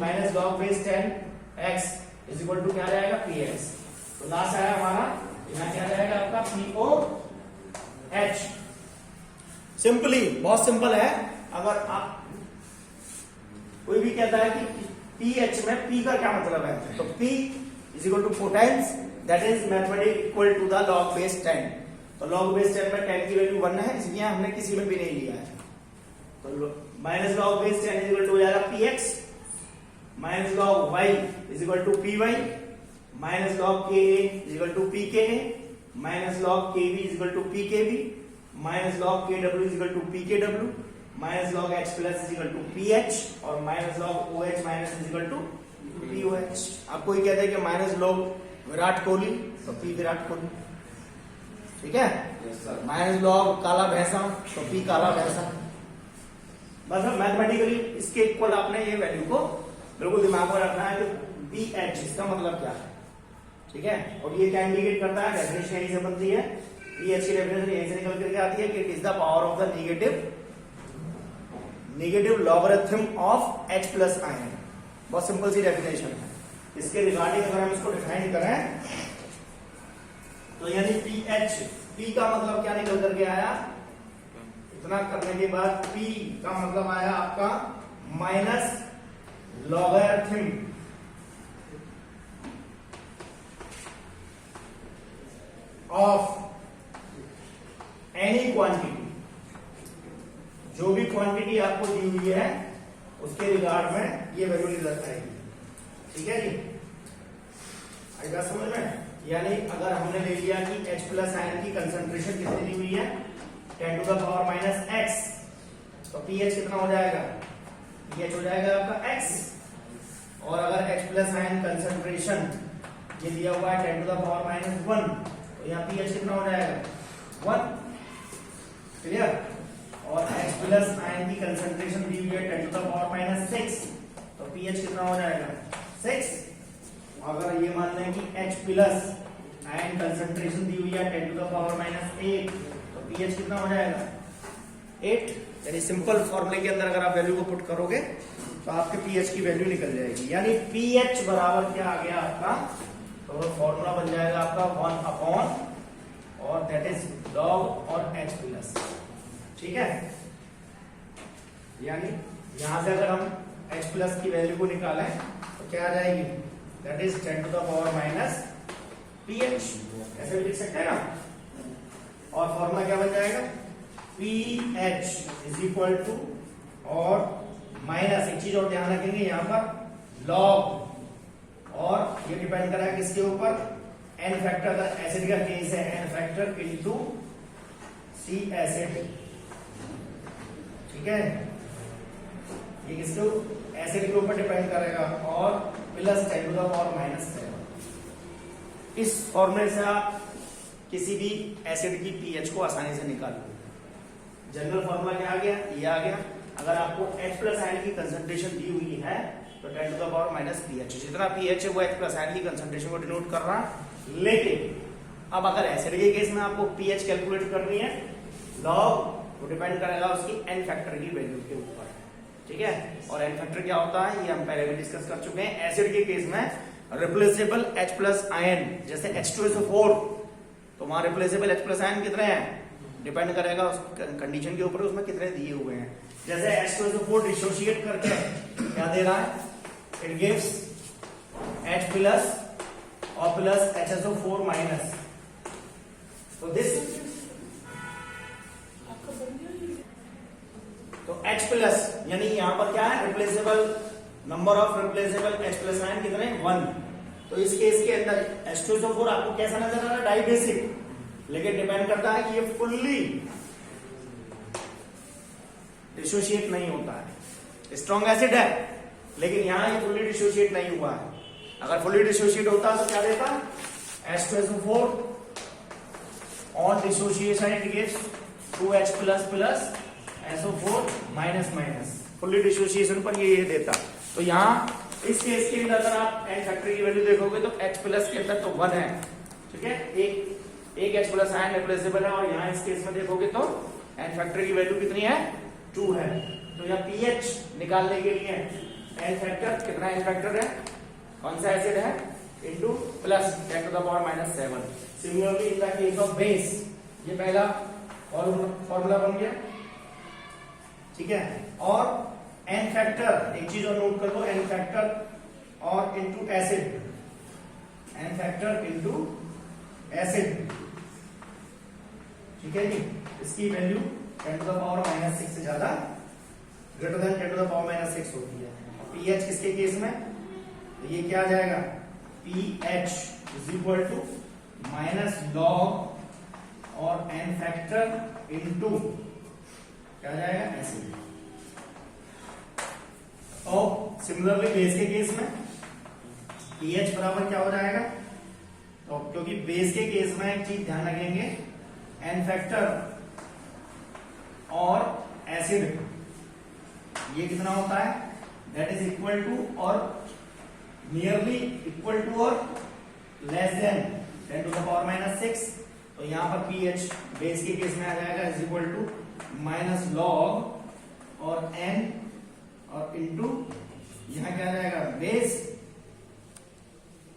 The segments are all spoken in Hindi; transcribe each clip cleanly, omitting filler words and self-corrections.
Minus log base 10 x is equal to क्या जाएगा px। तो लास्ट आया हमारा यहाँ क्या जाएगा आपका POH। सिंपली बहुत सिंपल है। अगर आप कोई भी कहता है कि pH में p का क्या मतलब है, तो p is equal to potence that is mathematic equal to the log base 10। तो लॉग बेस 10 में 10 की वैल्यू 1 है, इसलिए हमने किसी में भी नहीं लिया है। तो minus log base 10 is equal to हो जाएगा px, minus log y is equal to py, minus log ka is equal to pka, minus log kb is equal to pkb, minus log kw is equal to pkw, minus log h plus is equal to ph, और minus log oh minus is equal to poh। आप कोई कहते हैं कि माइनस लॉग विराट कोहली, तो p विराट कोहली, ठीक है। माइनस लॉग काला भैंसा, तो p काला भैंसा। बस मैथमेटिकली इसके इक्वल आपने ये वैल्यू को बिल्कुल दिमाग में रखना है कि pH इसका मतलब क्या है, ठीक है। और ये क्या इंडिकेट करता है, डेफिनेशन यही से बनती है। pH की डेफिनेशन यहीं से निकल करके आती है कि it is the power of the negative logarithm of H plus ion. बहुत सिंपल सी डेफिनेशन है। इसके रिगार्डिंग अगर हम इसको डिफाइन करें तो यानी pH, P का मतलब क्या निकल करके आया, इतना करने के बाद P का मतलब आया आपका minus logarithm of any quantity. जो भी क्वांटिटी आपको दी हुई है उसके रिगार्ड में ये वैल्यू निकल आएगी, ठीक है जी। आई बात समझ में। यानी अगर हमने ले लिया कि H प्लस आयन की कंसंट्रेशन कितनी दी हुई है 10 to the power minus x, तो pH कितना हो जाएगा, pH हो जाएगा आपका x। और अगर H प्लस आयन कंसंट्रेशन ये दिया हुआ है 10 टू द पावर माइनस 1, तो यहाँ pH कितना हो जाएगा 1, क्लियर। और H प्लस आयन की कंसंट्रेशन दी हुई है 10 टू द पावर माइनस 6, तो pH कितना हो जाएगा 6। अगर ये मान लें कि H प्लस आयन कंसंट्रेशन दी हुई है 10 टू द पावर माइनस 8, तो pH कितना हो जाएगा 8। यानी सिंपल फॉर्मूले के अंदर अगर आप वैल्यू को पुट करोगे तो आपके pH की वैल्यू निकल जाएगी। यानी pH बराबर क्या आ गया आपका, तो फॉर्मूला बन जाएगा आपका 1 अपॉन और दैट इज लॉग और H प्लस, ठीक है। यानी यहां से अगर हम H प्लस की वैल्यू को निकालें तो क्या आ जाएगी, that is 10 to the power minus pH, ऐसे भी लिख सकते हैं ना। और फॉर्मूला क्या बन जाएगा, pH इज इक्वल टू, और माइनस एक चीज और ध्यान रखेंगे यहाँ पर लॉग, और ये डिपेंड करा है किसके ऊपर, n फैक्टर। अगर एसिड का केस है n factor into C acid, ठीक है। ये किसके एसिड के ऊपर डिपेंड करेगा, और plus 10 to the power minus 7। इस फॉर्मूले से आप किसी भी एसिड की pH को आसानी से निकाल लो। जनरल फॉर्मूला क्या आ गया, ये आ गया। अगर आपको H प्लस आयन की कंसंट्रेशन दी हुई है तो 10 to the power minus pH, जितना pH है वो H प्लस आयन की कंसंट्रेशन को डिनोट कर रहा है। लेकिन अब अगर एसिड के केस में आपको pH कैलकुलेट करनी है, लॉग वो डिपेंड करेगा उसकी n फैक्टर की वैल्यू के ऊपर, ठीक है। और n फैक्टर क्या होता है ये हम पहले भी डिस्कस कर चुके हैं। एसिड के केस में रिप्लेसेबल H प्लस आयन जैसे H2SO4, तो वहां रिप्लेसेबल H प्लस आयन कितने हैं, डिपेंड करेगा उस कंडीशन के ऊपर उसमें कितने दिए हुए हैं। जैसे H2SO4 डिसोशिएट करके क्या दे रहा है, इट गिव्स H प्लस और प्लस HSO4 माइनस, तो दिस, तो H प्लस यानी यहां पर क्या है, replaceable number of replaceable H plus ion कितने 1। तो इस केस के अंदर H2SO4 आपको कैसा नजर आ रहा है, डाइबेसिक, लेकिन डिपेंड करता है कि ये फुल्ली डिसोशिएट नहीं होता है। स्ट्रॉन्ग एसिड है लेकिन यहां ये फुल्ली डिसोशिएट नहीं हुआ है। अगर फुल्ली डिसोशिएट होता तो क्या देता, H2SO4 on dissociation it gives 2H plus plus SO4 minus minus, fully dissociation पर ये देता। तो यहाँ इस केस के अंदर अगर आप n फैक्टर की वैल्यू देखोगे तो H प्लस के अंदर तो 1 है, ठीक है। एक H प्लस आयन रिप्लेसेबल है, और यहाँ इस केस में देखोगे तो n फैक्टर की वैल्यू कितनी है 2 है। तो यहाँ pH निकालने के लिए एन फैक्टर कितना एन फैक्टर है, कौन सा एसिड है, into plus 10 to the power -7। Similarly in the case of base, ये पहला फॉर्मूला बन गया, ठीक है। और एन फैक्टर, एक चीज और नोट कर लो, एन फैक्टर और into acid, N factor into acid, ठीक है जी। इसकी वैल्यू 10 टू द पावर -6 से ज्यादा, greater than 10 to the power -6 होती है। पीएच किसके केस में, तो ये क्या आ जाएगा, pH is equal to minus log और एन फैक्टर इंटू क्या आ जाएगा, एसिड। और सिमिलरली बेस के केस में पीएच बराबर क्या हो जाएगा, तो क्योंकि बेस के केस में एक चीज ध्यान रखेंगे, एन फैक्टर और एसिड ये कितना होता है, दैट इज इक्वल टू और नियरली इक्वल टू और less than 10 to the power -6। तो यहां पर पीएच बेस के केस में आ जाएगा is equal to minus log और एन और इंटू यहां क्या आ जाएगा, बेस,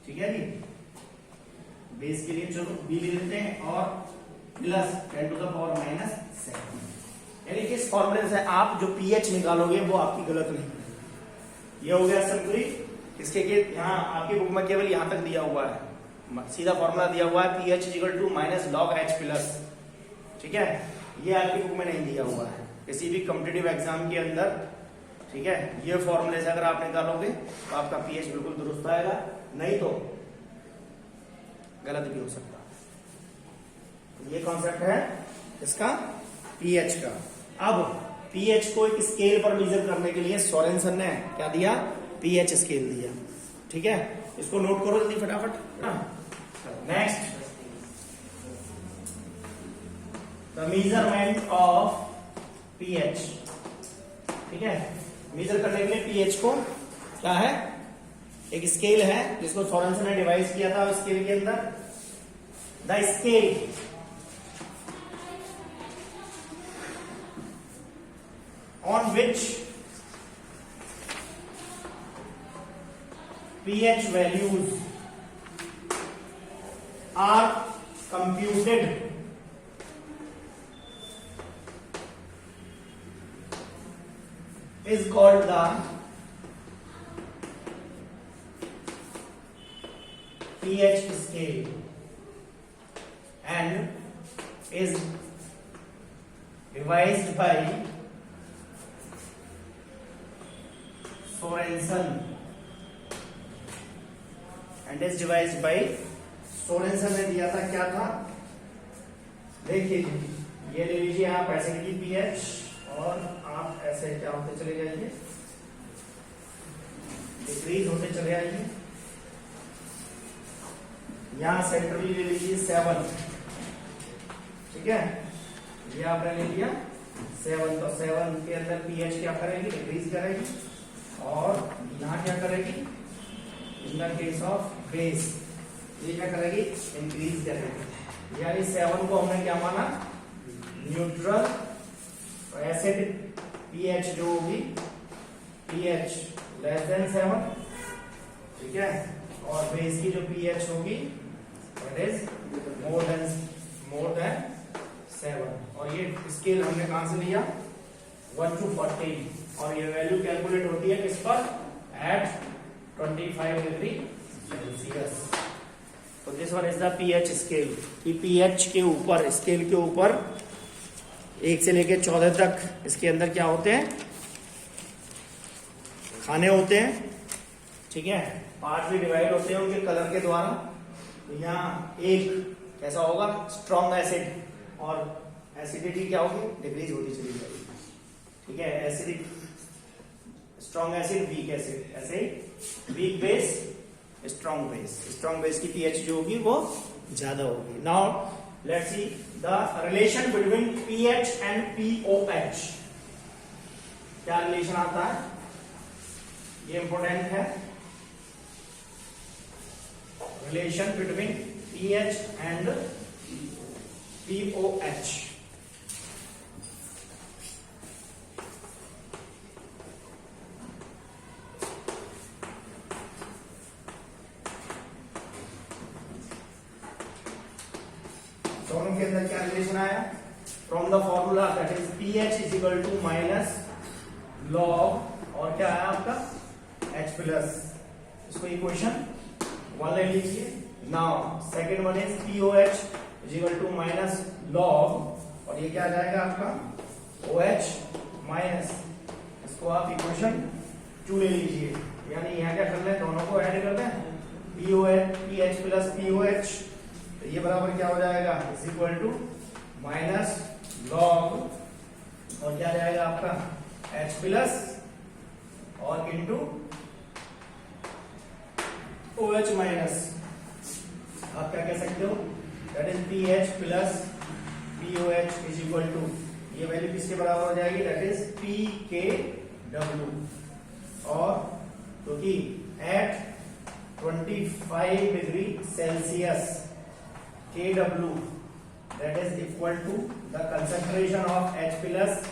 ठीक है जी। बेस के लिए चलो बी ले लेते हैं और प्लस 10 टू द पावर -7। यानी कि इस फॉर्मूले से आप जो पीएच निकालोगे वो आपकी गलत नहीं है। ये हो गया सल्फ्यूरिक, इसके यहाँ आपकी बुक में केवल यहां तक दिया हुआ है, सीधा फॉर्मूला दिया हुआ है pH equal to minus log H plus, ठीक है। ये आपकी बुक में नहीं दिया हुआ है किसी भी कॉम्पिटिटिव एग्जाम के अंदर, ठीक है। ये फॉर्मूले से अगर आप निकालोगे तो आपका पीएच बिल्कुल दुरुस्त आएगा, नहीं तो गलत भी हो सकता। तो ये कॉन्सेप्ट है इसका पीएच का। अब पीएच को एक स्केल पर मेजर करने के लिए सोरेनसन ने क्या दिया, पीएच स्केल दिया, ठीक है। इसको नोट करो जल्दी फटाफट। Next, the measurement of pH, ठीक है। मेजर करने के लिए पीएच को क्या है, एक स्केल है जिसको सोरेनसन ने डिवाइस किया था। स्केल के अंदर the scale on which pH values are computed is called the pH scale and is devised by Sorensen and is devised by Sorensen ने दिया था, क्या था, देखिए ये ले लीजिए आप एसिडिटी पीएच और आप ऐसे क्या होते चले जाइए, डिक्रीज होते चले आइए। यहां सेंट्रली ले लीजिए 7, ठीक है। ये आपने ले लिया 7, तो 7 के अंदर पीएच क्या करेगी, डिक्रीज करेगी, और यहां क्या करेगी, इन द केस ऑफ बेस ये क्या करेगी, इंक्रीज करेगी। यानी 7 को हमने क्या माना, न्यूट्रल। तो एसिड पीएच जो होगी, पीएच लेस देन 7, ठीक है। और बेस की जो पीएच होगी दैट इज मोर देन 7। और ये स्केल हमने कहां से लिया, 1 to 40, और ये वैल्यू कैलकुलेट होती है किस पर, एट 25 डिग्री सेल्सियस। तो this one is the pH scale. कि पीएच के ऊपर, स्केल के ऊपर 1 से लेकर 14 तक इसके अंदर क्या होते हैं, खाने होते हैं, ठीक है। पार्ट भी डिवाइड होते हैं उनके कलर के द्वारा। तो यहाँ एक कैसा होगा, स्ट्रॉन्ग एसिड, और एसिडिटी क्या होगी, डिक्रीज होती चली जाएगी, ठीक है। Acidic, strong acid, weak acid, ऐसे weak base, strong base. Strong base की पीएच जो होगी वो ज्यादा होगी। Now let's see the relation between pH and pOH. क्या रिलेशन आता है, ये इंपॉर्टेंट है। Relation between pH and pOH. दोनों के अंदर क्या रिलेशन आया, from the formula that is pH is equal to minus log और क्या आया आपका H प्लस, इसको इक्वेशन 1 ले लीजिए। Now second one is POH is equal to minus log और ये क्या आ जाएगा आपका OH माइनस, इसको आप इक्वेशन 2 ले लीजिए। यानी यहाँ क्या कर लें, दोनों को ऐड कर लें, PH प्लस POH, तो ये बराबर क्या हो जाएगा is equal to minus log और क्या जाएगा आपका H प्लस और इंटू OH माइनस, आप क्या कह सकते हो that is PH plus POH is equal to, ये वैल्यू किसके बराबर हो जाएगी दैट इज PKW, और क्योंकि at 25 degree Celsius KW that is equal to the concentration of H plus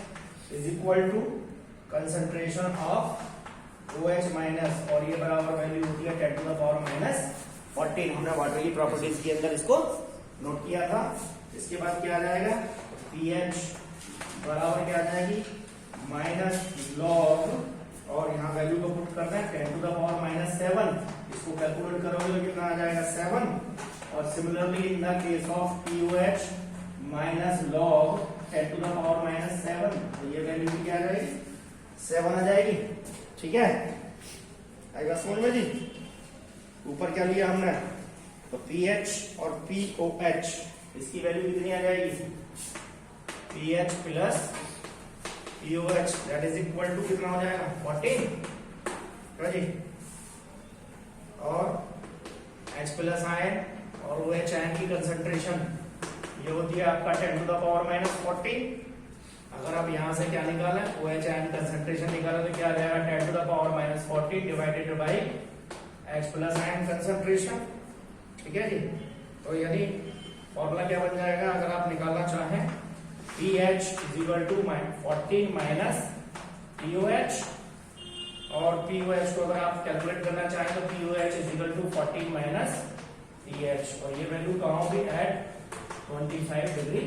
is equal to concentration of OH minus, और ये बराबर वैल्यू होती है 10 to the power minus 14। हमने वाटरली प्रॉपर्टीज के अंदर इसको नोट किया था। इसके बाद क्या आ जाएगा, pH बराबर क्या आ जाएगी माइनस लॉग और यहाँ वैल्यू को पुट करना है 10 to the power minus 7, इसको कैलकुलेट करोगे तो कितना आ जाएगा 7, और similarly in the case of POH minus log 10 to the power minus 7, तो ये वैल्यू भी क्या आ जाएगी 7 आ जाएगी। ठीक है, आएगा समझ में जी। ऊपर क्या लिया हमने, तो pH और POH, इसकी वैल्यू कितनी आ जाएगी pH plus POH that is equal to कितना हो जाएगा 14 जी, और H प्लस आयन और OH आयन की कंसंट्रेशन ये होती है आपका 10 to the power minus 14। अगर आप यहां से क्या निकालें OH आयन कंसंट्रेशन निकालें तो क्या आ जाएगा 10 to the power minus 14 divided by H plus ion concentration. ठीक है जी, तो यानी फॉर्मूला क्या बन जाएगा, अगर आप निकालना चाहें pH is equal to 14 minus POH, और POH को अगर आप कैलकुलेट करना चाहें तो POH is equal to 14 minus PH, और ये वैल्यू कहाँ होगी एट 25 डिग्री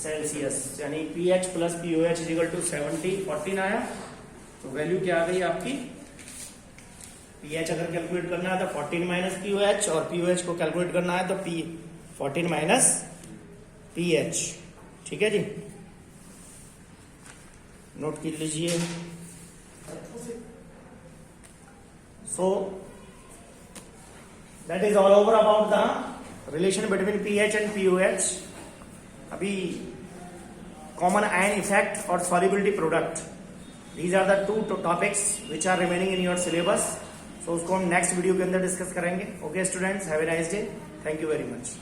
सेल्सियस, यानी pH plus POH is equal to 14 आया। तो वैल्यू क्या आ गई आपकी, pH अगर कैलकुलेट करना है तो 14 माइनस POH, और POH को कैलकुलेट करना है तो 14 माइनस PH। ठीक है जी, नोट कर लीजिए। So that is all over about the relation between pH and pOH. अभी कॉमन आयन इफेक्ट और solubility product, these are the two topics which are remaining in your syllabus. So उसको हम नेक्स्ट वीडियो के अंदर डिस्कस करेंगे। Okay students, have a nice day, thank you very much.